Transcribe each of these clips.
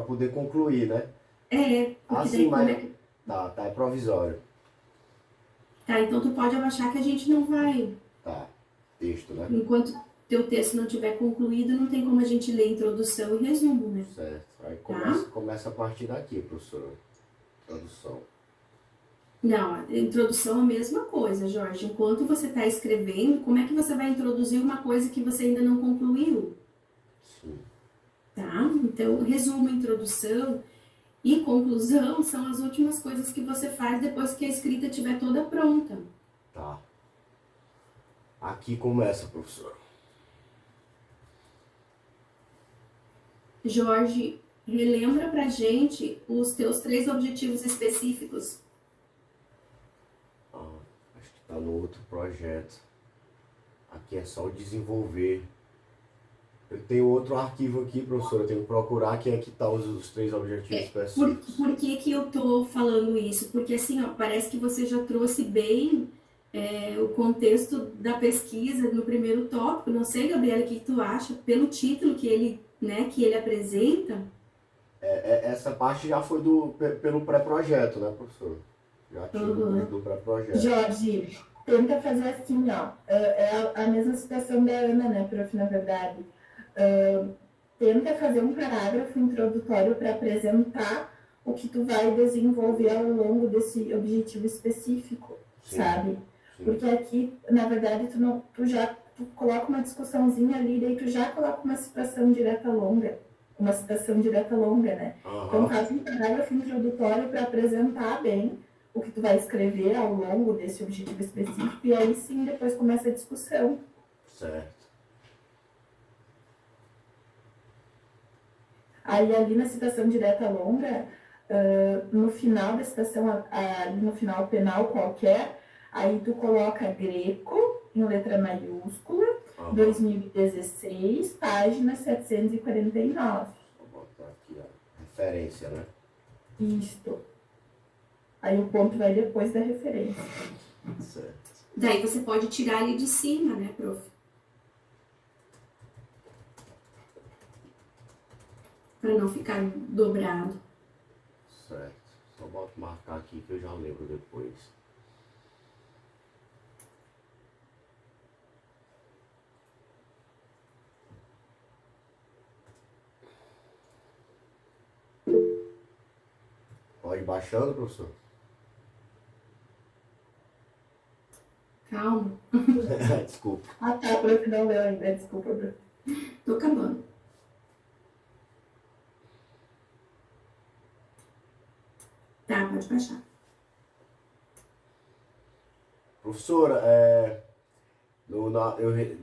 poder concluir, né? Porque sim, daí como é mas... que... Tá, é provisório. Tá, então tu pode abaixar que a gente não vai... Tá, texto, né? Enquanto teu texto não tiver concluído, não tem como a gente ler introdução e resumo, né? Certo. Aí Tá? começa a partir daqui, professora. Tradução. Não, a introdução é a mesma coisa, Jorge. Enquanto você está escrevendo, como é que você vai introduzir uma coisa que você ainda não concluiu? Sim. Tá? Então, resumo, introdução e conclusão são as últimas coisas que você faz depois que a escrita estiver toda pronta. Tá. Aqui começa, professora. Jorge, relembra pra gente os teus 3 objetivos específicos. Acho que tá no outro projeto. Aqui é só o desenvolver. Eu tenho outro arquivo aqui, professora. Eu tenho que procurar quem é que tá os 3 objetivos específicos. Por que eu tô falando isso? Porque assim, ó, parece que você já trouxe bem o contexto da pesquisa no primeiro tópico. Não sei, Gabriela, o que tu acha? Pelo título que ele apresenta. Essa parte já foi pelo pré-projeto, né, professor? Já tinha do pré-projeto. Jorge, tenta fazer assim, ó. É a mesma situação da Ana, né, prof, na verdade. Tenta fazer um parágrafo introdutório para apresentar o que tu vai desenvolver ao longo desse objetivo específico, sim, sabe? Sim. Porque aqui, na verdade, tu coloca uma discussãozinha ali, daí tu já coloca uma citação direta longa, né? Uhum. Então faz um parágrafo introdutório para apresentar bem o que tu vai escrever ao longo desse objetivo específico, e aí sim depois começa a discussão. Certo. Aí ali na citação direta longa, no final da citação, ali no final penal qualquer, aí tu coloca Greco, em letra maiúscula, 2016, página 749. Vou botar aqui a referência, né? Isto. Aí o ponto vai depois da referência. Certo. Daí você pode tirar ali de cima, né, prof? Para não ficar dobrado. Certo. Só boto marcar aqui que eu já lembro depois. Pode ir baixando, professor? Calma. Desculpa. Ah, tá, prof, não leu ainda, desculpa, prof. Tô acabando. Tá, pode baixar. Professora,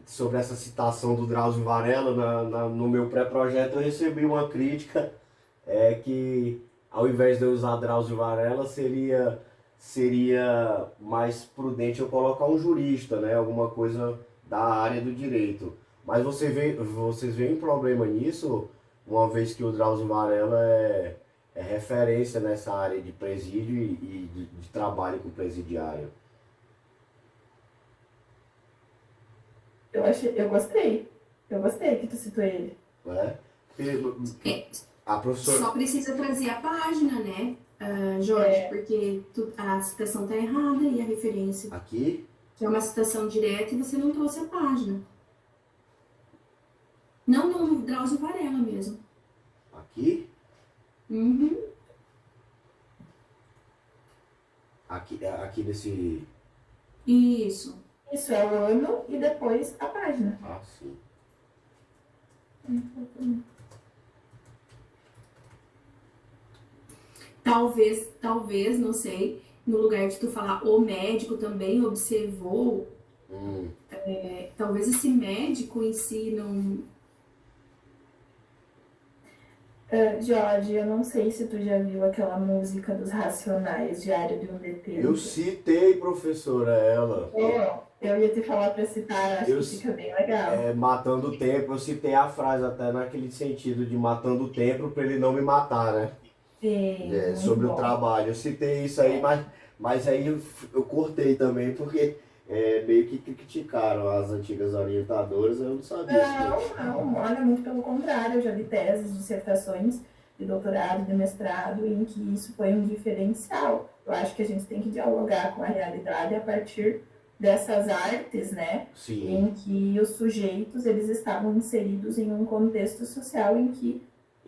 sobre essa citação do Drauzio Varela, no meu pré-projeto eu recebi uma crítica que ao invés de eu usar Drauzio Varela, seria mais prudente eu colocar um jurista, né? Alguma coisa da área do direito. Mas vocês veem problema nisso, uma vez que o Drauzio Varela é referência nessa área de presídio e de trabalho com presidiário. Eu gostei que tu citou ele. A professora... Só precisa trazer a página, né, Jorge? Porque a citação tá errada e a referência. Aqui? Que é uma citação direta e você não trouxe a página. Não, no Drauzio Varela mesmo. Aqui? Uhum. Aqui desse... Isso. Isso é o ano e depois a página. Ah, sim. Talvez, não sei, no lugar de tu falar o médico também observou, talvez esse médico em si não... Jorge, eu não sei se tu já viu aquela música dos Racionais, Diário de um Detento. Eu citei, professora, ela. Eu ia te falar pra citar, acho que fica bem legal. Matando o tempo, eu citei a frase até naquele sentido de matando o tempo para ele não me matar, né? Sim, sobre bom. O trabalho. Eu citei isso aí, mas aí eu cortei também, porque meio que criticaram as antigas orientadoras, eu não sabia. Não, olha, muito pelo contrário, eu já li teses, dissertações de doutorado, de mestrado, em que isso foi um diferencial. Eu acho que a gente tem que dialogar com a realidade a partir dessas artes, né, Sim, em que os sujeitos eles estavam inseridos em um contexto social em que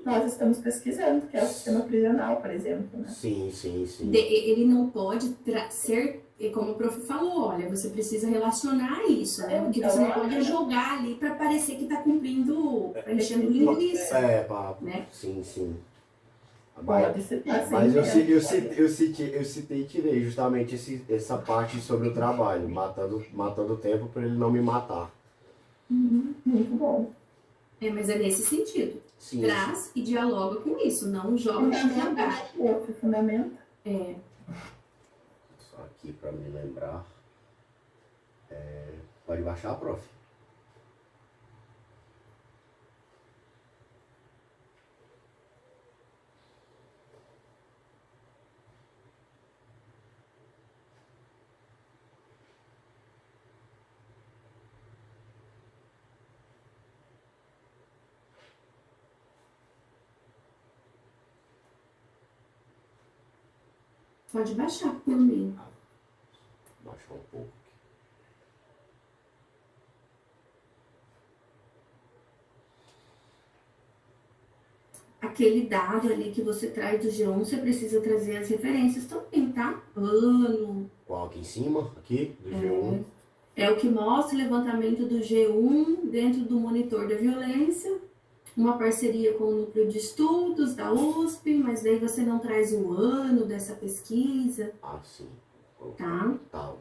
nós estamos pesquisando, que é o sistema prisional, por exemplo, né? sim, sim, sim. Ele não pode ser, como o prof falou, olha, você precisa relacionar isso, né? O que você não pode é jogar ali para parecer que está cumprindo, enchendo linguiça, né? Sim, sim. Pode citar Mas sempre. eu citei e tirei justamente essa parte sobre o trabalho, matando o tempo para ele não me matar. Muito bom. Mas é nesse sentido. Sim, Traz e dialoga com isso, não joga para jogar. Outro fundamento. Só aqui para me lembrar. Pode baixar, prof? Pode baixar por mim. Baixar um pouco. Aquele dado ali que você traz do G1, você precisa trazer as referências também, tá? Ano. Qual aqui em cima? Aqui, do G1. É o que mostra o levantamento do G1 dentro do monitor da violência, uma parceria com o núcleo de estudos da USP, mas daí você não traz o ano dessa pesquisa. Ah, sim. Tá? Tá.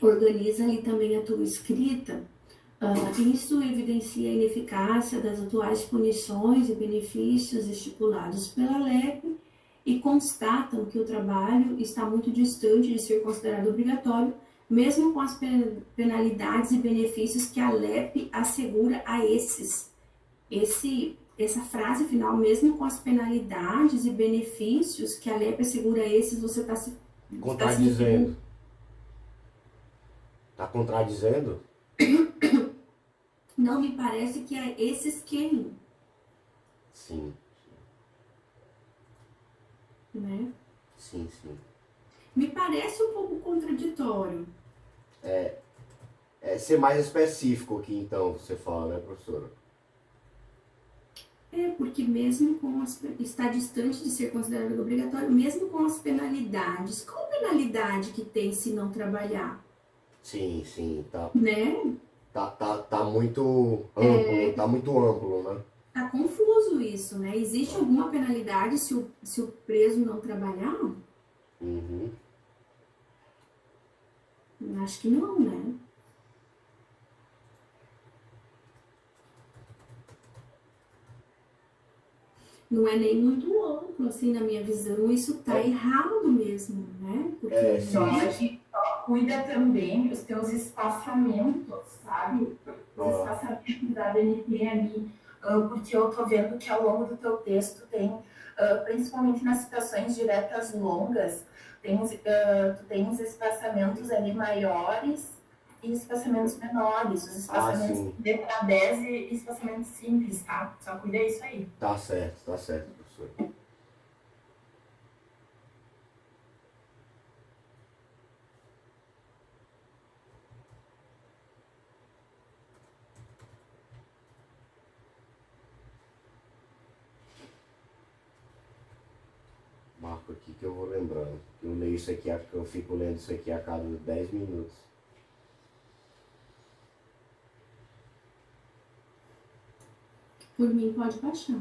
Organiza ali também a tua escrita. Isso evidencia a ineficácia das atuais punições e benefícios estipulados pela LEP e constatam que o trabalho está muito distante de ser considerado obrigatório, mesmo com as penalidades e benefícios que a LEP assegura a esses. Essa frase final, mesmo com as penalidades e benefícios que a LEP assegura a esses, você está se Contradizendo. Tá contradizendo? Não me parece que é esse esquema. Sim. Né? Sim, sim. Me parece um pouco contraditório. É ser mais específico aqui, então, você fala, né, professora? Porque mesmo com está distante de ser considerado obrigatório, mesmo com as penalidades. Qual penalidade que tem se não trabalhar? Sim, sim, tá. Né? Tá muito amplo, tá muito amplo, né? Tá confuso isso, né? Existe alguma penalidade se o preso não trabalhar? Uhum. Acho que não, né? Não é nem muito amplo, assim, na minha visão, isso tá errado mesmo, né? Porque Jorge, cuida também dos teus espaçamentos, sabe? Os espaçamentos da DNT ali, porque eu tô vendo que ao longo do teu texto tem, principalmente nas citações diretas longas, tu tens espaçamentos ali maiores e espaçamentos menores, os espaçamentos de para 10 e espaçamentos simples, tá? Só cuida disso aí. Tá certo, professor. Marco aqui que eu vou lembrando. Eu leio isso aqui, eu fico lendo isso aqui a cada 10 minutos. por mim pode baixar.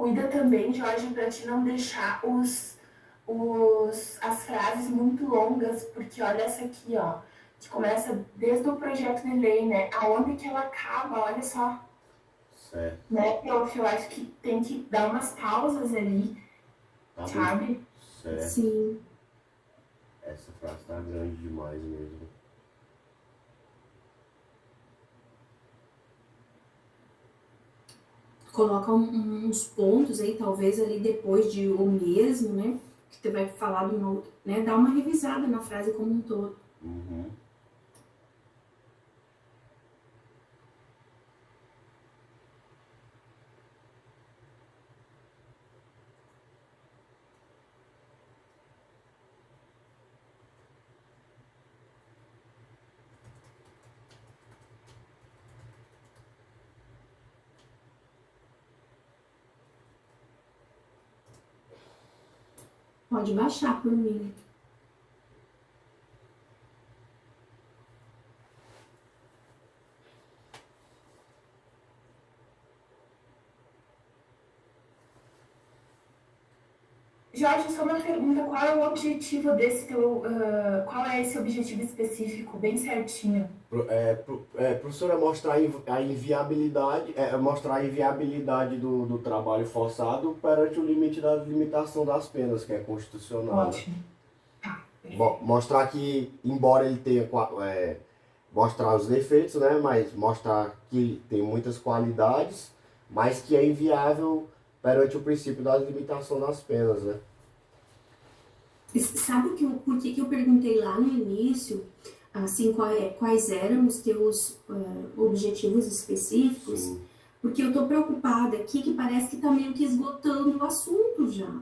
Cuida também, Jorge, para te não deixar as frases muito longas, porque olha essa aqui, ó, que começa desde o projeto de lei, né? Aonde que ela acaba, olha só. Certo. Né, prof? Eu acho que tem que dar umas pausas ali, Tá bem. sabe? Certo. Sim. Essa frase tá grande demais mesmo. Coloca uns pontos aí, talvez ali depois de o mesmo, né? Que você vai falar de uma outra, né? Dá uma revisada na frase como um todo. Uhum. Pode baixar por mim. Jorge, só uma pergunta, qual é o objetivo desse teu, qual é esse objetivo específico, bem certinho? Professora, mostrar a inviabilidade, mostrar a inviabilidade do trabalho forçado perante o limite da limitação das penas, que é constitucional. Ótimo. Tá. Né? Mostrar que, embora ele tenha mostrar os defeitos, né, mas mostrar que tem muitas qualidades, mas que é inviável perante o princípio da limitação das penas, né? Sabe por que eu perguntei lá no início, assim, quais eram os teus objetivos específicos? Sim. Porque eu tô preocupada aqui que parece que tá meio que esgotando o assunto já.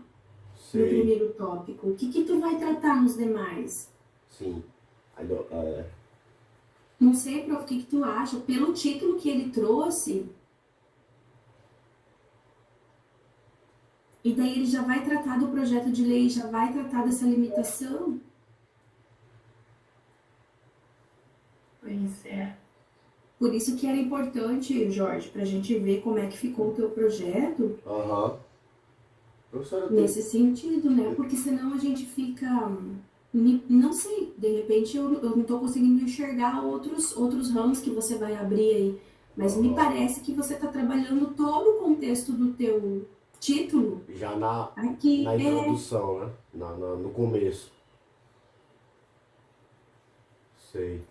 Sei. No primeiro tópico. O que tu vai tratar nos demais? Sim. Não sei, prof, o que tu acha? Pelo título que ele trouxe, e daí ele já vai tratar do projeto de lei, já vai tratar dessa limitação. Pois é. Por isso que era importante, Jorge, pra gente ver como é que ficou o teu projeto. Aham. Professora, Nesse sentido, né? Porque senão a gente fica... Não sei, de repente eu não tô conseguindo enxergar outros ramos que você vai abrir aí. Mas me parece que você tá trabalhando todo o contexto do teu título já na aqui. introdução, né? No começo. Sei.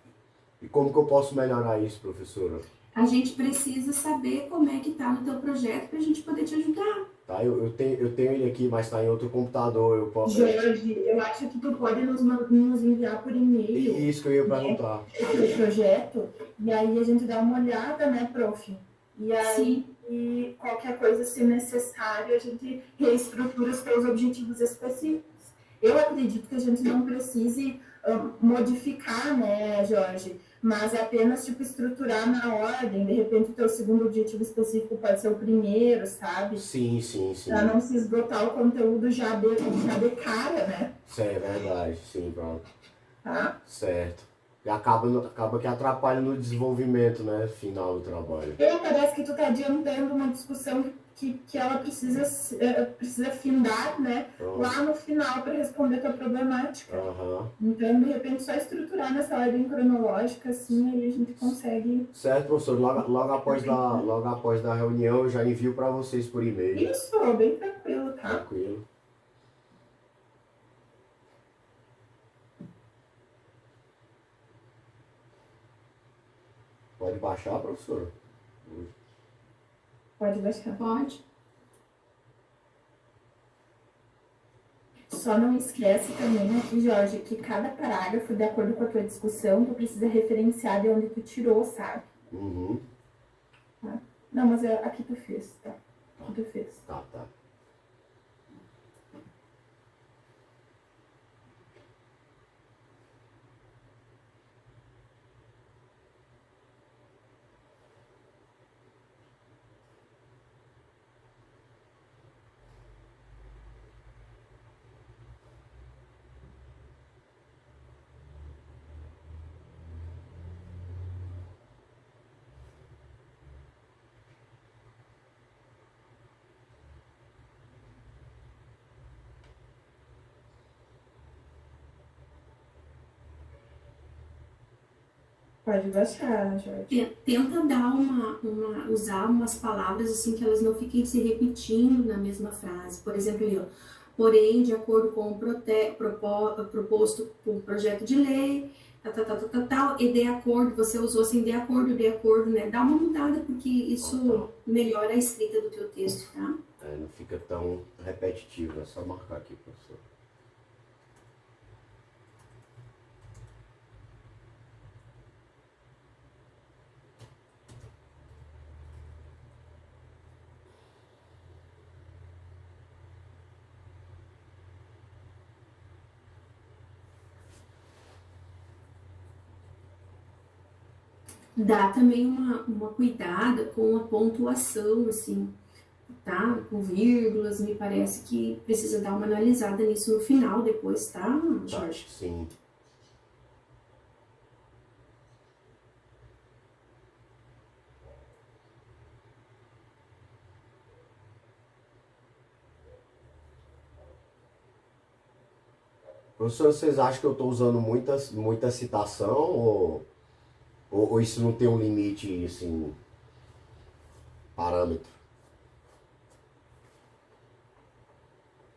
E como que eu posso melhorar isso, professora? A gente precisa saber como é que tá no teu projeto pra gente poder te ajudar. Tá, eu tenho ele aqui, mas está em outro computador. Eu posso... Jorge, eu acho que tu pode nos enviar por e-mail. Isso que eu ia perguntar. O teu projeto, e aí a gente dá uma olhada, né, prof? E aí, e qualquer coisa, se necessário, a gente reestrutura os teus objetivos específicos. Eu acredito que a gente não precise modificar, né, Jorge? Mas apenas, tipo, estruturar na ordem. De repente, o teu segundo objetivo específico pode ser o primeiro, sabe? Sim. Para não se esgotar o conteúdo já de cara, né? Isso é verdade, sim, pronto. Tá? Certo. E acaba que atrapalha no desenvolvimento, né, final do trabalho. Parece que tu tá adiantando uma discussão que ela precisa findar, né, lá no final para responder a tua problemática. Então, de repente, só estruturar nessa ordem cronológica, assim, aí a gente consegue... Certo, professor. Logo após da reunião, eu já envio para vocês por e-mail. Isso, bem tranquilo, tá? Tranquilo. Pode baixar, professor? Pode baixar. Pode. Só não esquece também aqui, Jorge, que cada parágrafo, de acordo com a tua discussão, tu precisa referenciar de onde tu tirou, sabe? Uhum. Tá? Não, mas aqui tu fez, tá? Aqui tu fez. Tá. Pode baixar, Jorge. Tenta dar usar umas palavras assim que elas não fiquem se repetindo na mesma frase. Por exemplo, ali, ó, porém, de acordo com o proposto com o projeto de lei, tal, e de acordo, você usou assim, de acordo, né? Dá uma mudada, porque isso melhora a escrita do teu texto, tá? Não fica tão repetitivo, é só marcar aqui, professor. Dá também uma cuidada com a pontuação, assim, tá? Com vírgulas, me parece que precisa dar uma analisada nisso no final depois, tá, Jorge? Sim. Professor, vocês acham que eu estou usando muita citação ou isso não tem um limite, assim, parâmetro?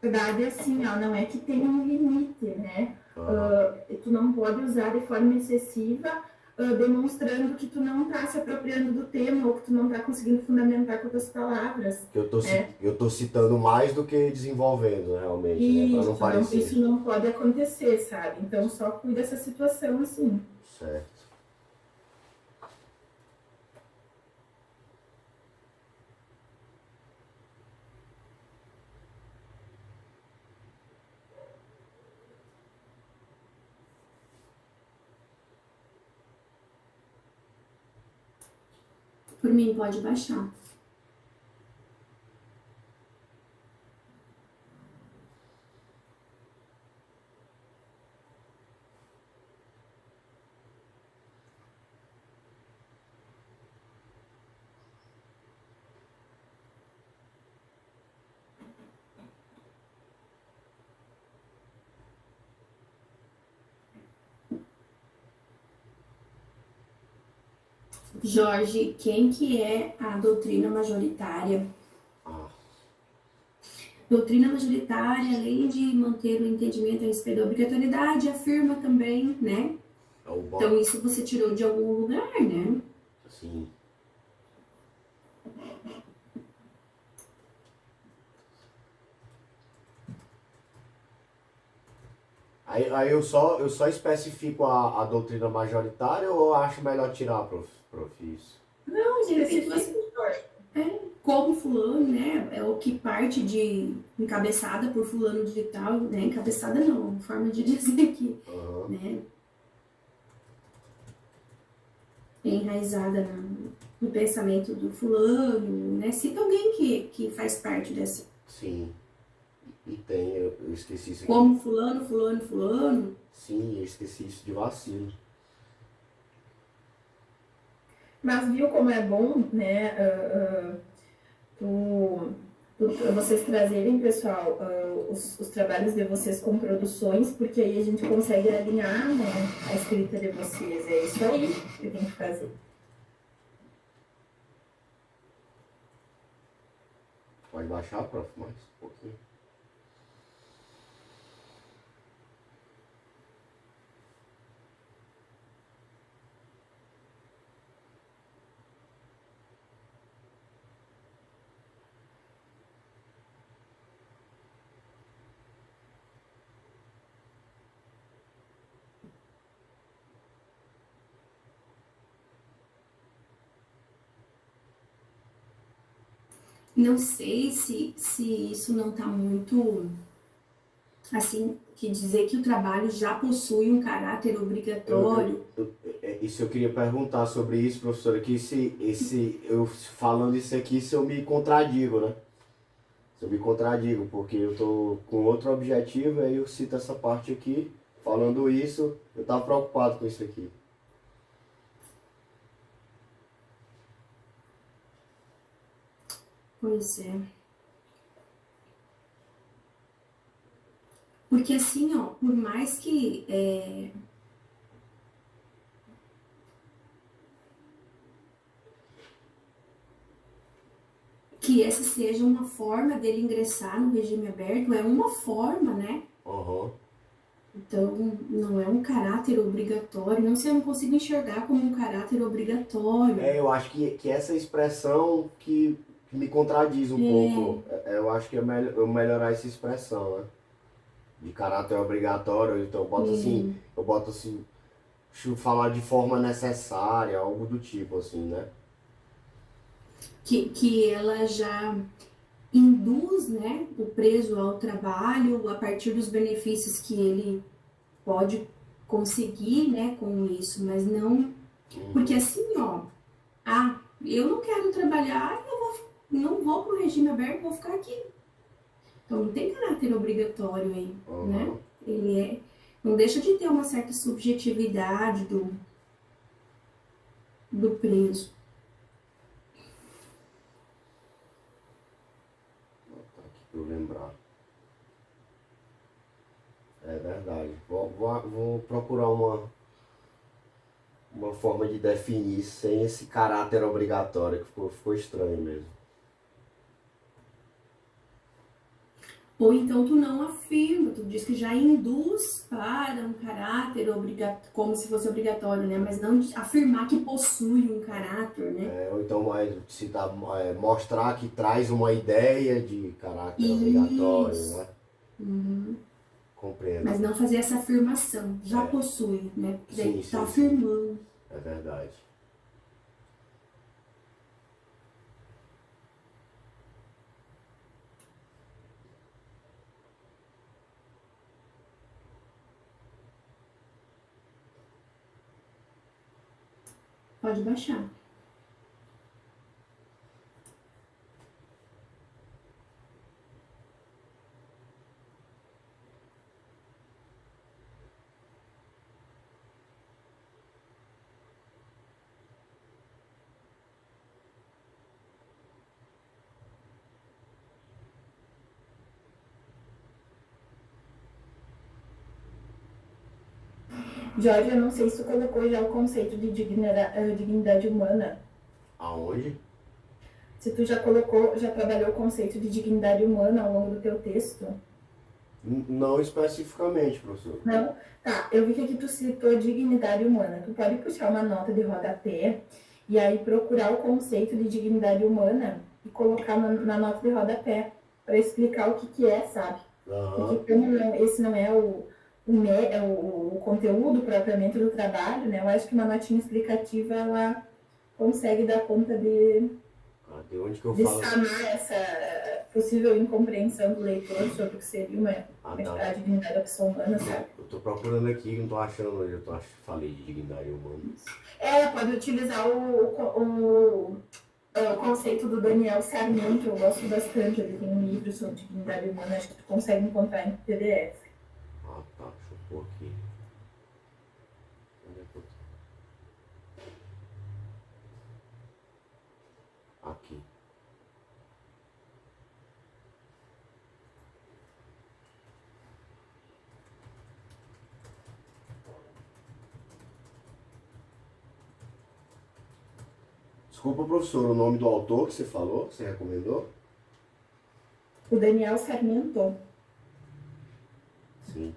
Na verdade, assim, ó, não é que tem um limite, né? Tu não pode usar de forma excessiva, demonstrando que tu não está se apropriando do tema ou que tu não está conseguindo fundamentar com outras palavras. Eu tô citando mais do que desenvolvendo, realmente, isso, né? Para não parecer. Isso não pode acontecer, sabe? Então, só cuida dessa situação, assim. Certo. Por mim, pode baixar. Jorge, quem que é a doutrina majoritária? Doutrina majoritária, além de manter o entendimento a respeito da obrigatoriedade, afirma também, né? Então, isso você tirou de algum lugar, né? Sim. Aí eu só especifico a doutrina majoritária ou eu acho melhor tirar, prof. Isso? Não, especifica, Como fulano, né? É o que parte de encabeçada por fulano de tal, né? Encabeçada não, forma de dizer aqui, né? Enraizada no pensamento do fulano, né? Cita alguém que faz parte dessa. Sim. E tem, eu esqueci isso aqui. Como fulano. Sim, eu esqueci isso de vacilo. Mas viu como é bom, né? Vocês trazerem, pessoal, os trabalhos de vocês com produções, porque aí a gente consegue alinhar, né, a escrita de vocês. É isso aí que tem que fazer. Pode baixar, prof, mais um pouquinho. Não sei se isso não está muito, assim, que dizer que o trabalho já possui um caráter obrigatório. Isso eu queria perguntar sobre isso, professora, que eu falando isso aqui, se eu me contradigo, né? Se eu me contradigo, porque eu tô com outro objetivo, aí eu cito essa parte aqui, falando isso, eu tava preocupado com isso aqui. Pois é. Porque assim, ó, por mais que que essa seja uma forma dele ingressar no regime aberto, é uma forma, né? Aham. Então, não é um caráter obrigatório, não sei, eu não consigo enxergar como um caráter obrigatório. Eu acho que essa expressão que me contradiz um pouco. Eu acho que é melhor eu melhorar essa expressão, né? De caráter obrigatório, então eu boto assim, deixa eu falar de forma necessária, algo do tipo, assim, né? Que ela já induz, né, o preso ao trabalho a partir dos benefícios que ele pode conseguir, né, com isso, mas não, porque assim, ó, eu não quero trabalhar, não vou pro regime aberto, vou ficar aqui. Então não tem caráter obrigatório aí, né? Aham. Não deixa de ter uma certa subjetividade do preso. Tá aqui pra eu lembrar. É verdade. Vou procurar uma forma de definir sem esse caráter obrigatório, que ficou estranho mesmo. Ou então tu não afirma, tu diz que já induz para um caráter obrigatório, como se fosse obrigatório, né? Mas não afirmar que possui um caráter, né? Ou então mostrar que traz uma ideia de caráter obrigatório, Isso. né? Uhum. Compreendo. Mas não fazer essa afirmação, já possui, né? Porque daí tu tá afirmando. É verdade. Pode baixar. Jorge, eu não sei se tu colocou já o conceito de dignidade humana. Aonde? Se tu já trabalhou o conceito de dignidade humana ao longo do teu texto. Não especificamente, professor. Não? Tá, eu vi que aqui tu citou dignidade humana. Tu pode puxar uma nota de rodapé e aí procurar o conceito de dignidade humana e colocar na nota de rodapé para explicar o que é, sabe? Porque como esse não é o conteúdo propriamente do trabalho, né? Eu acho que uma notinha explicativa ela consegue dar conta de onde que eu de falo? sanar essa possível incompreensão do leitor sobre o que seria a dignidade da pessoa humana, sabe? Eu tô procurando aqui, não tô achando onde falei de dignidade humana. Pode utilizar o conceito do Daniel Sarmento, eu gosto bastante, ele tem um livro sobre dignidade humana, acho que tu consegue encontrar em PDF. Ah, tá, deixa eu pôr aqui. Onde é que eu tô? Aqui. Desculpa, professor, o nome do autor que você falou, que você recomendou? O Daniel Sarmento. Sim.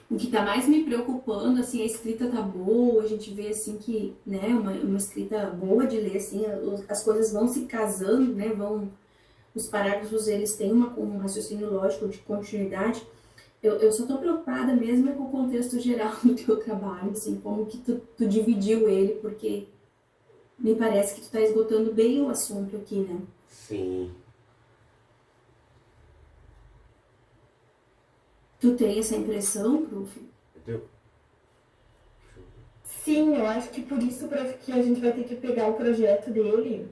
O que tá mais me preocupando, assim, a escrita tá boa, a gente vê, assim, que, né, uma escrita boa de ler, assim, as coisas vão se casando, né, os parágrafos, eles têm um raciocínio lógico de continuidade. Eu só tô preocupada mesmo com o contexto geral do teu trabalho, assim, como que tu dividiu ele, porque me parece que tu tá esgotando bem o assunto aqui, né? Sim. Tu tem essa impressão, prof? Eu tenho... Sim, eu acho que por isso que a gente vai ter que pegar o projeto dele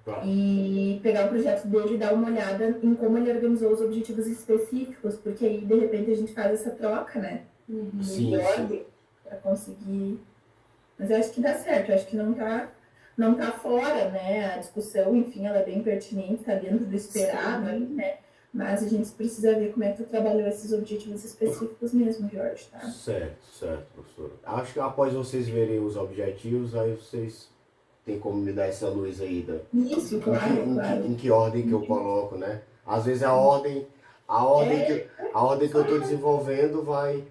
Pra- e pegar o projeto dele e dar uma olhada em como ele organizou os objetivos específicos, porque aí de repente a gente faz essa troca, né? De Sim, sim. ordem para conseguir. Mas eu acho que dá certo, eu acho que não tá fora, né? A discussão, enfim, ela é bem pertinente, está dentro do esperado aí, né? Mas a gente precisa ver como é que tu trabalhou esses objetivos específicos mesmo, Jorge, tá? Certo, certo, professora. Acho que após vocês verem os objetivos, aí vocês têm como me dar essa luz aí Isso, claro. em que ordem que eu coloco, né? Às vezes a ordem que eu estou desenvolvendo vai,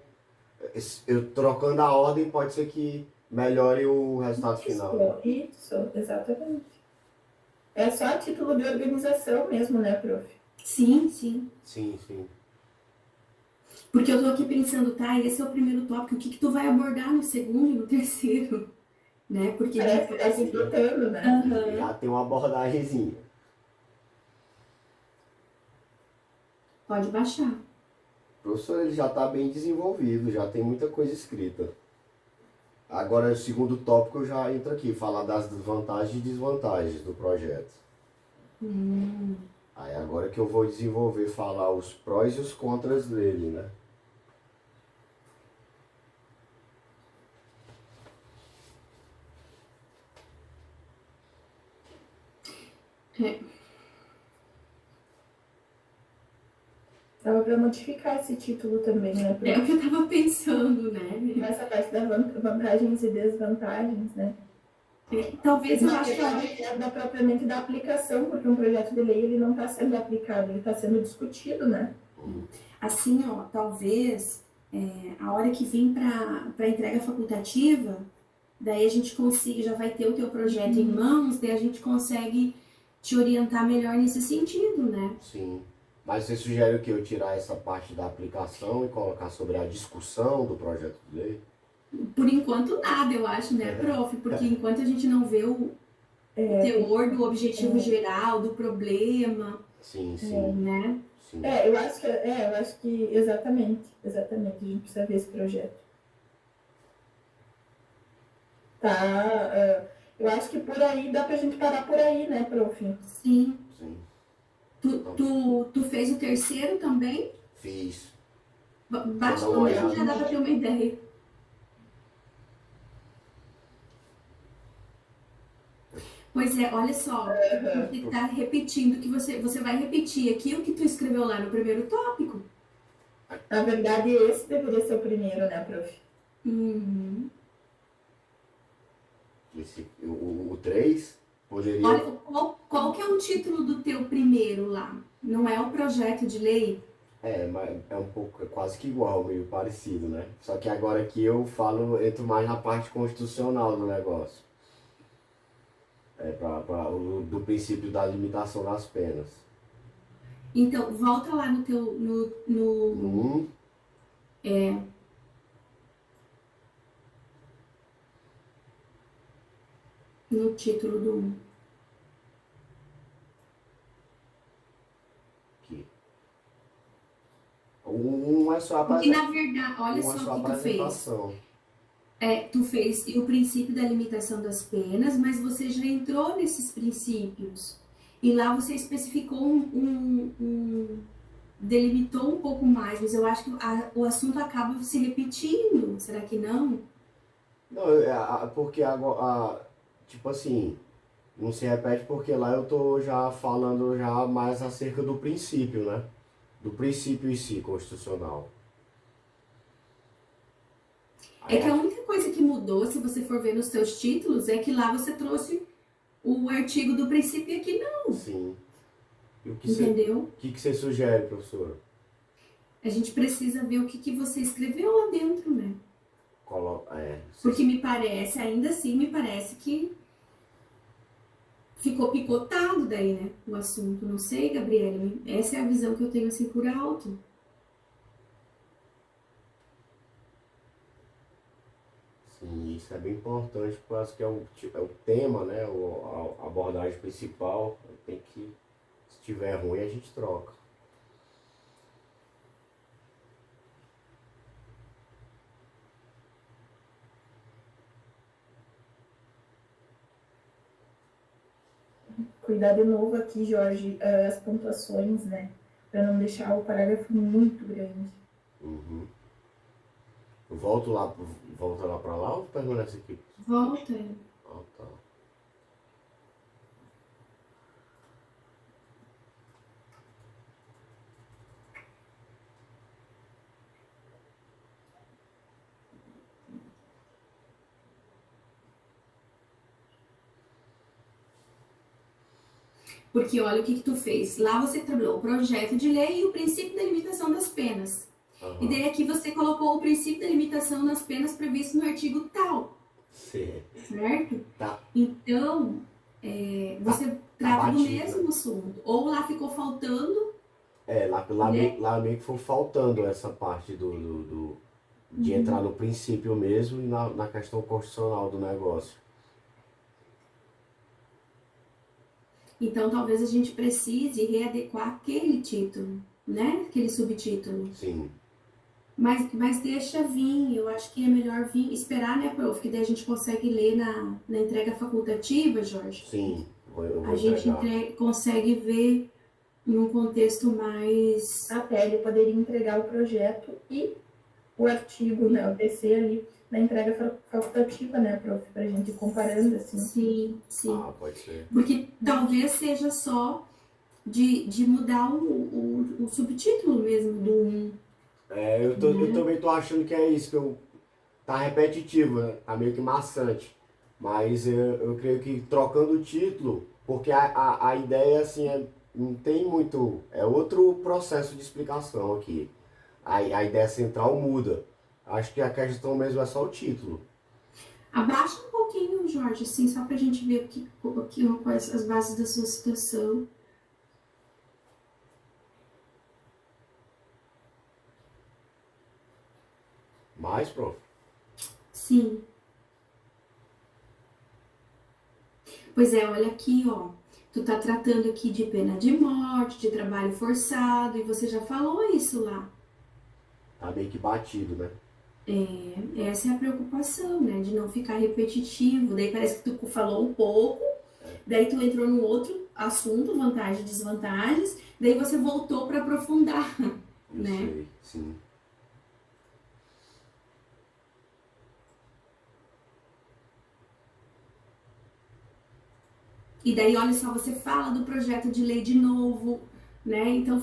eu trocando a ordem pode ser que melhore o resultado final, né? Isso, exatamente. É só a título de organização mesmo, né, prof? Sim, sim. Sim, sim. Porque eu tô aqui pensando, tá, esse é o primeiro tópico, o que tu vai abordar no segundo e no terceiro? Né? Porque Parece que tá completando, né? Já tem uma abordagemzinha. Pode baixar. O professor ele já está bem desenvolvido, já tem muita coisa escrita. Agora, o segundo tópico eu já entro aqui, falar das vantagens e desvantagens do projeto. Aí agora que eu vou desenvolver, falar os prós e os contras dele, né? É, Dava para modificar esse título também, né, prof? é o que eu tava pensando, né? Nessa parte das vantagens e desvantagens, né? Talvez eu acho que propriamente da aplicação, porque um projeto de lei ele não está sendo aplicado, ele está sendo discutido, né? assim, ó, talvez a hora que vir para entrega facultativa, daí a gente consiga, já vai ter o teu projeto em mãos, daí a gente consegue te orientar melhor nesse sentido, né? Sim. Mas você sugere o que? Eu tirar essa parte da aplicação e colocar sobre a discussão do projeto de lei? Por enquanto nada, eu acho, né, prof? Porque enquanto a gente não vê o teor do objetivo geral, do problema, Sim, sim. né? Sim. Eu acho que exatamente, a gente precisa ver esse projeto. Tá, eu acho que por aí, dá pra gente parar por aí, né, prof? Sim. Sim. Tu fez o terceiro também? Fiz. Bate Vou dar no uma mesmo, já olhada. dá pra ter uma ideia. Pois é, olha só, você tá repetindo que você vai repetir aqui o que tu escreveu lá no primeiro tópico. Na verdade, esse deveria ser o primeiro, né, prof? O 3 poderia... Olha, qual que é o título do teu primeiro lá? Não é o projeto de lei? Mas é um pouco, é quase que igual, meio parecido, né? Só que agora aqui eu falo, entro mais na parte constitucional do negócio. Do princípio da limitação das penas. Então, volta lá no teu. No 1, No título do 1. aqui. O 1 é só a Porque, na verdade, olha um é só só o a que tu fez. apresentação. Tu fez o princípio da limitação das penas, mas você já entrou nesses princípios. E lá você especificou delimitou um pouco mais, mas eu acho que o assunto acaba se repetindo. Será que não? Não, porque agora, tipo assim, não se repete porque lá eu tô já falando já mais acerca do princípio, né? Do princípio em si, constitucional. É que a única coisa que mudou, se você for ver nos seus títulos, é que lá você trouxe o artigo do princípio e aqui não. Sim. E Entendeu? O que você sugere, professor? A gente precisa ver o que você escreveu lá dentro, né? Porque me parece, ainda assim, me parece que ficou picotado daí, né? O assunto. Não sei, Gabriela. Essa é a visão que eu tenho assim por alto. Sim, isso é bem importante, porque eu acho que é o tema, né? A abordagem principal. Tem que, se tiver ruim, a gente troca. cuidar de novo aqui, Jorge, as pontuações, né? Para não deixar o parágrafo muito grande. Uhum. Volta lá pra lá ou permanece aqui? Volta. Ah, tá. Porque olha o que tu fez. Lá você trabalhou o projeto de lei e o princípio da limitação das penas. E daí aqui você colocou o princípio da limitação das penas previsto no artigo tal. Certo? Tá. Então, você trata do batido, mesmo assunto. Ou lá ficou faltando. Lá meio que foi faltando essa parte de entrar no princípio mesmo e na questão constitucional do negócio. Então, talvez a gente precise readequar aquele título, né? Aquele subtítulo. Sim. Mas deixa vir, eu acho que é melhor vir, esperar, né, prof? Que daí a gente consegue ler na entrega facultativa, Jorge. Sim, eu vou A gente consegue ver em um contexto mais... Até ele poderia entregar o projeto e o artigo, né, o TC ali, na entrega facultativa, né, prof? Pra gente ir comparando, assim. Sim, sim. Ah, pode ser. Porque talvez seja só de mudar o subtítulo mesmo do... Eu também tô achando que é isso, tá repetitivo, né? Tá meio que maçante. Mas eu creio que trocando o título, porque a ideia assim não tem muito. É outro processo de explicação aqui. A ideia central muda. Acho que a questão mesmo é só o título. Abaixa um pouquinho, Jorge, assim, só pra gente ver quais as bases da sua citação. Mais, prof? Sim. Pois é, olha aqui, ó. Tu tá tratando aqui de pena de morte, de trabalho forçado, e você já falou isso lá. Tá meio que batido, né? Essa é a preocupação, né? De não ficar repetitivo. Daí parece que tu falou um pouco, daí tu entrou num outro assunto, vantagens e desvantagens, daí você voltou para aprofundar, né? Sei, sim. E daí, olha só, você fala do projeto de lei de novo, né? Então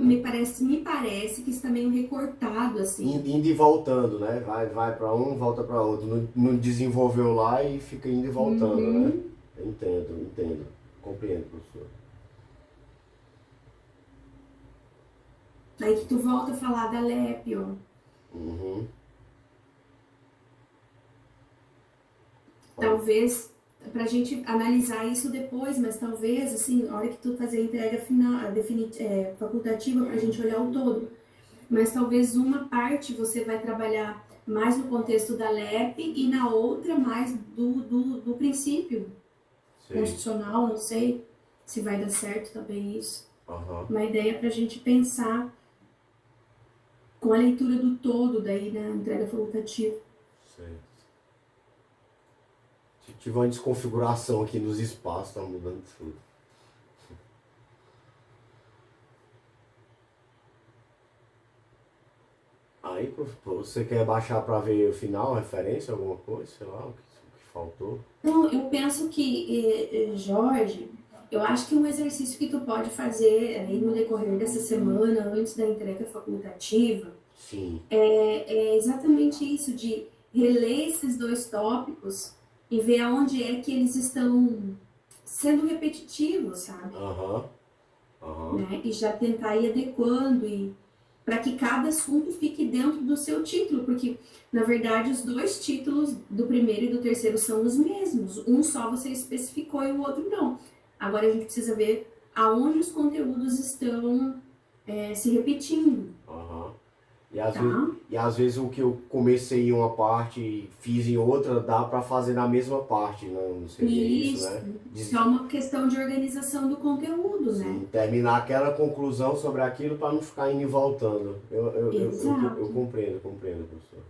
me parece que está meio recortado, assim. Indo e voltando, né? Vai para um, volta para outro. Não desenvolveu lá e fica indo e voltando, né? Entendo. Compreendo, professor. Aí que tu volta a falar da LEP, ó. Uhum. Talvez, pra gente analisar isso depois, mas talvez, assim, na hora que tu fazer a entrega final, facultativa, pra gente olhar o todo. Mas talvez uma parte você vai trabalhar mais no contexto da LEP e na outra mais do princípio constitucional, não sei se vai dar certo também isso. Uma ideia pra gente pensar com a leitura do todo daí na entrega facultativa. Certo. Tive uma desconfiguração aqui nos espaços, tá mudando tudo. Aí, você quer baixar para ver o final, referência, alguma coisa, sei lá, o que faltou? Não, eu penso que, Jorge, eu acho que um exercício que tu pode fazer aí no decorrer dessa semana, antes da entrega facultativa, Sim. É exatamente isso, de reler esses dois tópicos e ver aonde é que eles estão sendo repetitivos, sabe? Né? E já tentar ir adequando e para que cada assunto fique dentro do seu título, porque na verdade os dois títulos do primeiro e do terceiro são os mesmos, um só você especificou e o outro não. Agora a gente precisa ver aonde os conteúdos estão se repetindo. E às vezes o que eu comecei em uma parte e fiz em outra, dá para fazer na mesma parte, não seria isso, né? Isso é uma questão de organização do conteúdo, sim, né? Terminar aquela conclusão sobre aquilo para não ficar indo e voltando. Eu compreendo, professor.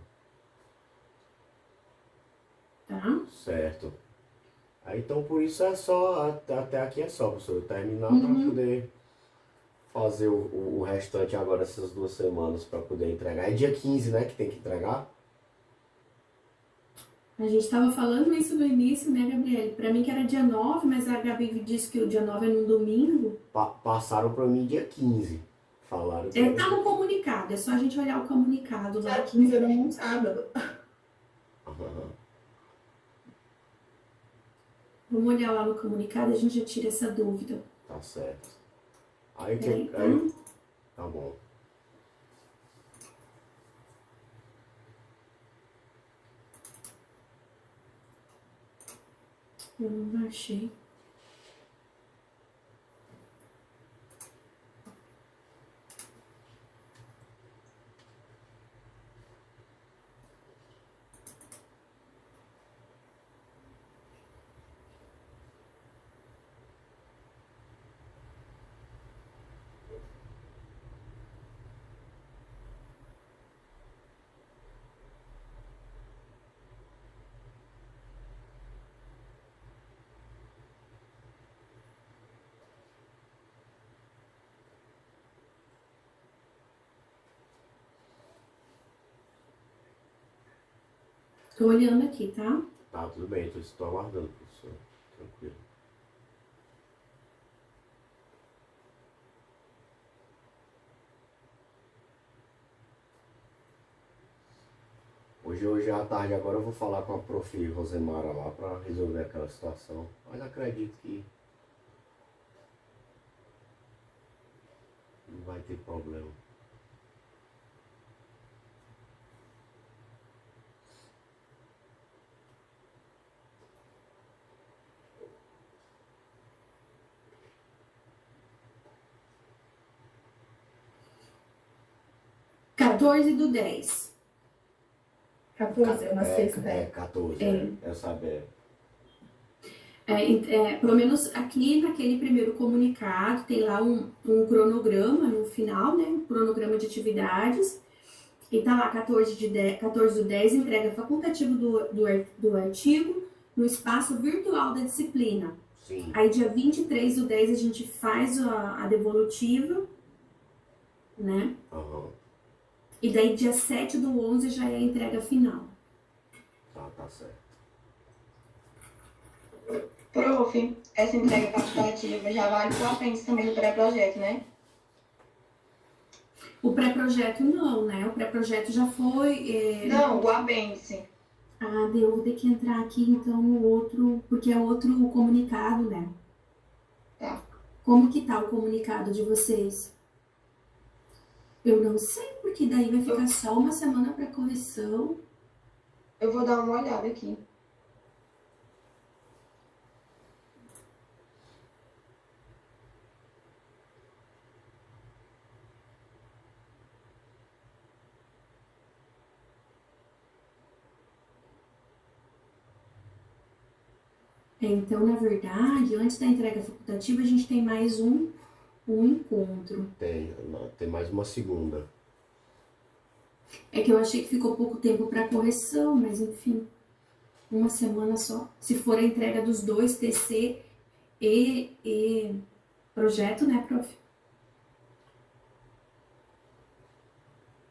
Tá? Certo. Aí, então por isso é só, até aqui é só, professor, eu terminar para Uhum. poder fazer o restante agora, essas 2 semanas, para poder entregar. É dia 15, né, que tem que entregar? A gente estava falando isso no início, né, Gabriele? Para mim que era dia 9, mas a Gabi disse que o dia 9 é no domingo. Passaram para mim dia 15. Falaram que É, era tá dia no comunicado, é só a gente olhar o comunicado Dia lá. 15 era um sábado. Aham, Vamos olhar lá no comunicado, a gente já tira essa dúvida. tá certo. Aí Peraí, que. tá? Aí, tá bom. Eu não achei. Tô olhando aqui, tá? Tá, tudo bem, estou aguardando, professor. Tranquilo. Hoje à tarde agora eu vou falar com a prof. Rosemara lá para resolver aquela situação. Mas acredito que não vai ter problema. (14/10). 14, é uma sexta. 14, É. eu sabia. Pelo menos aqui naquele primeiro comunicado tem lá um cronograma no final, né? Um cronograma de atividades. E tá lá 14/10, entrega facultativa do artigo no espaço virtual da disciplina. Sim. Aí dia 23/10 a gente faz a devolutiva, né? Aham. E daí dia 7/11 já é a entrega final. Tá certo. Prof, essa entrega facultativa já vale para o apêndice também do pré-projeto, né? O pré-projeto não, né? O pré-projeto já foi... Não, o apêndice. Ah, eu vou ter que entrar aqui então no outro, porque é outro comunicado, né? Tá. Como que tá o comunicado de vocês? Eu não sei, porque daí vai ficar só uma semana para correção. Eu vou dar uma olhada aqui. Então, na verdade, antes da entrega facultativa, a gente tem mais um encontro. Tem mais uma segunda. É que eu achei que ficou pouco tempo para correção, mas enfim, uma semana só. Se for a entrega dos dois, TC e projeto, né, prof?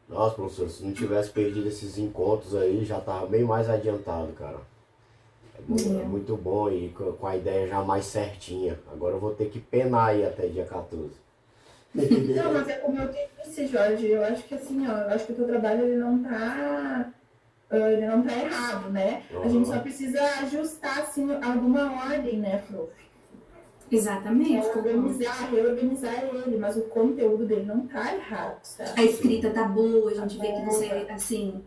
Nossa, professor, se não tivesse perdido esses encontros aí, já tava bem mais adiantado, cara. É muito bom e com a ideia já mais certinha. Agora eu vou ter que penar aí até dia 14. Não, mas é como eu te disse, Jorge, eu acho que assim, ó, eu acho que o teu trabalho ele não tá errado, né? A gente só precisa ajustar, assim, alguma ordem, né, prof? Exatamente. Reorganizar ele, mas o conteúdo dele não tá errado, certo? A escrita tá boa, a gente vê que você, assim,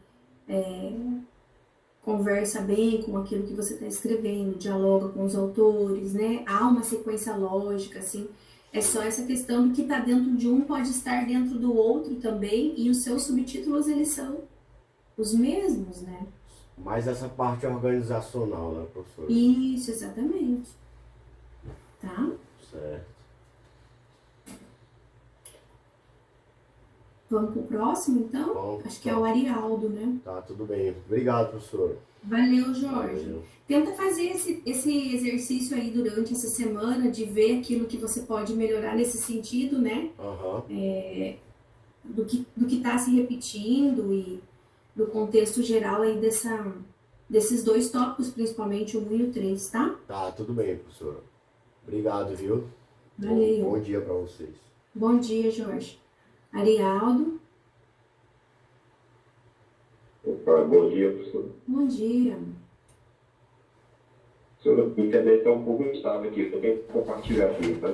conversa bem com aquilo que você está escrevendo, dialoga com os autores, né? Há uma sequência lógica, assim. É só essa questão do que está dentro de um pode estar dentro do outro também, e os seus subtítulos, eles são os mesmos, né? Mais essa parte organizacional, né, professor? Isso, exatamente. Tá? Certo. Vamos pro próximo, então? Bom, Acho que é o Arialdo, né? Tá, tudo bem. Obrigado, professor. Valeu, Jorge. Valeu. Tenta fazer esse exercício aí durante essa semana, de ver aquilo que você pode melhorar nesse sentido, né? Aham. Do que está se repetindo e do contexto geral aí desses dois tópicos, principalmente o 1 e o 3, tá? Tá, tudo bem, professor. Obrigado, viu? Valeu. Bom dia para vocês. Bom dia, Jorge. Arialdo, Opa, bom dia, professor. bom dia. Professor, minha internet está um pouco instável aqui, eu tenho que compartilhar aqui, tá?